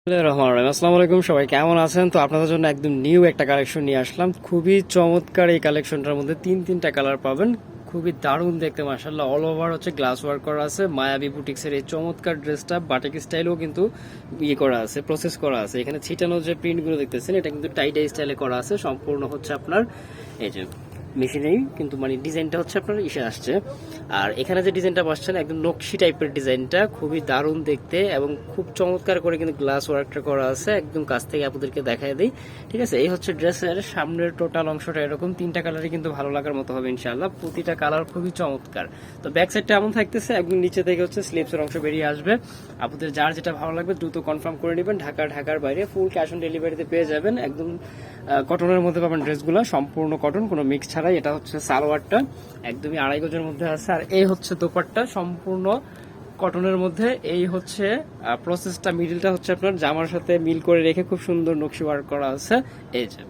আসসালামু আলাইকুম, সবাই কেমন আছেন? তো আপনাদের জন্য একদম নিউ একটা কালেকশন নিয়ে আসলাম। খুবই চমৎকার এই কালেকশনটার মধ্যে তিনটা কালার পাবেন। খুবই দারুণ দেখতে, মাশাআল্লাহ। অল ওভার হচ্ছে গ্লাস ওয়ার্ক করা আছে। মায়াবী বুটিক্সের এই চমৎকার ড্রেসটা বাটিক স্টাইলেও কিন্তু করা আছে, প্রসেস করা আছে। এখানে ছিটানো যে প্রিন্টগুলো দেখতেছেন, এটা কিন্তু টাই ডাই স্টাইলে করা আছে। সম্পূর্ণ হচ্ছে আপনার এই যে মেশিনেই কিন্তু মানে ডিজাইনটা হচ্ছে আপনার ইসে আসছে। আর এখানে যে ডিজাইনটা পাচ্ছেন একদম নকশি টাইপের ডিজাইনটা, খুবই দারুণ দেখতে এবং খুব চমৎকার করে কিন্তু গ্লাস ওয়ার্কটা করা আছে। একদম কাছ থেকে আপনাদেরকে দেখায় দিই, ঠিক আছে? এই হচ্ছে ড্রেসের সামনের টোটাল অংশটা। এরকম তিনটা কালারই কিন্তু ভালো লাগার মতো হবে ইনশাআল্লাহ। প্রতিটা কালার খুবই চমৎকার। তো ব্যাক সাইডটা এমন থাকতেছে, একদম নিচে থেকে হচ্ছে স্লিপসের অংশ বেরিয়ে আসবে। আপনাদের যার যেটা ভালো লাগবে দ্রুত কনফার্ম করে নেবেন। ঢাকার বাইরে ফুল ক্যাশ অন ডেলিভারিতে পেয়ে যাবেন। একদম কটনের মধ্যে পাবেন ড্রেসগুলো, সম্পূর্ণ কটন, কোনো মিক্স ছাড়াই। এটা হচ্ছে সালোয়ারটা, একদমই আড়াই গজের মধ্যে আছে। আর এই হচ্ছে দোপাট্টা, সম্পূর্ণ কটনের মধ্যে। এই হচ্ছে প্রসেসটা, মিডিলটা হচ্ছে আপনার জামার সাথে মিল করে রেখে খুব সুন্দর নকশি ওয়ার্ক করা আছে। এই যে,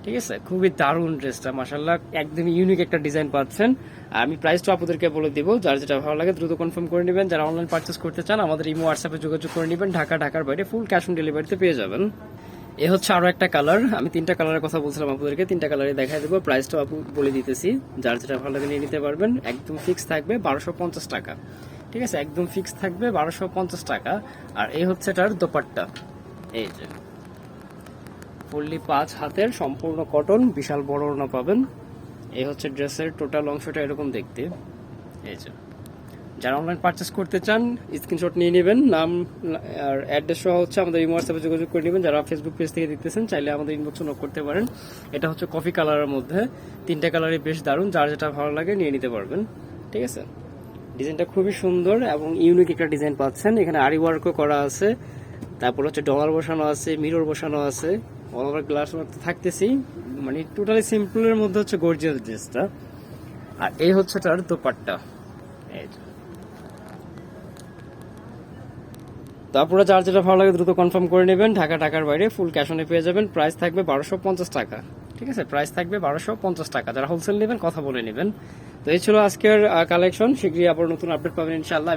ঠিক আছে, খুবই দারুণ ড্রেসটা, মাশাআল্লাহ। একদমই ইউনিক একটা ডিজাইন পাচ্ছেন। আমি প্রাইসটা আপনাদেরকে বলে দিব, যার যেটা ভালো লাগে দ্রুত কনফার্ম করে নেবেন। যারা অনলাইন পারচেস করতে চান আমাদের ইমো হোয়াটসঅ্যাপে যোগাযোগ করে নেবেন। ঢাকার বাইরে ফুল ক্যাশ অন ডেলিভারিতে পেয়ে যাবেন। এ হচ্ছে আরো একটা কালার। আমি তিনটা কালারের কথা বলছিলাম আপনাদেরকে, তিনটা কালারই দেখাই দেবো। প্রাইসটাও আপু বলে দিতেছি, যার যেটা ভালো লাগে নিয়ে নিতে পারবেন। একদম ফিক্স থাকবে 1250 টাকা, ঠিক আছে? একদম ফিক্স থাকবে 1250 টাকা। আর এই হচ্ছে এটার দোপাট্টা, এই যে ফুললি 5 হাতের সম্পূর্ণ কটন, বিশাল বড় ওড়না পাবেন। এই হচ্ছে ড্রেসের টোটাল অংশটা এরকম দেখতে। এই যে, যারা অনলাইন পারচেস করতে চান স্ক্রিনশট নিয়ে নেবেন, নাম আর অ্যাড্রেস সহ হচ্ছে আমাদের এই হোয়াটসঅ্যাপে যোগাযোগ করে নেবেন। যারা ফেসবুক পেজ থেকে দেখতেছেন চাইলে আমাদের ইনবক্সে নক করতে পারেন। এটা হচ্ছে কফি কালারের মধ্যে, তিনটা কালারই বেশ দারুণ। যার যেটা ভালো লাগে নিয়ে নিতে পারবেন, ঠিক আছে? ডিজাইনটা খুবই সুন্দর এবং ইউনিক একটা ডিজাইন পাচ্ছেন। এখানে আরি ওয়ার্কও করা আছে, তারপর হচ্ছে ডলার বসানো আছে, মিরর বসানো আছে, অল ওভার গ্লাস ওয়ার্ক থাকতেছি। মানে টোটালি সিম্পলের মধ্যে হচ্ছে গর্জিয়াস ড্রেসটা। আর এই হচ্ছে তার দোপাট্টা, এই যে। তারপরে যার যেটা ভালো লাগে দ্রুত কনফার্ম করে নেবেন। ঢাকার বাইরে ফুল ক্যাশ অনে পেয়ে যাবেন। প্রাইস থাকবে 1250 টাকা, ঠিক আছে? প্রাইস থাকবে 1250 টাকা। যারা হোলসেল নেবেন কথা বলে নেবেন। তো এই ছিল আজকের কালেকশন। শীঘ্রই আবার নতুন আপডেট পাবেন ইনশাআল্লাহ।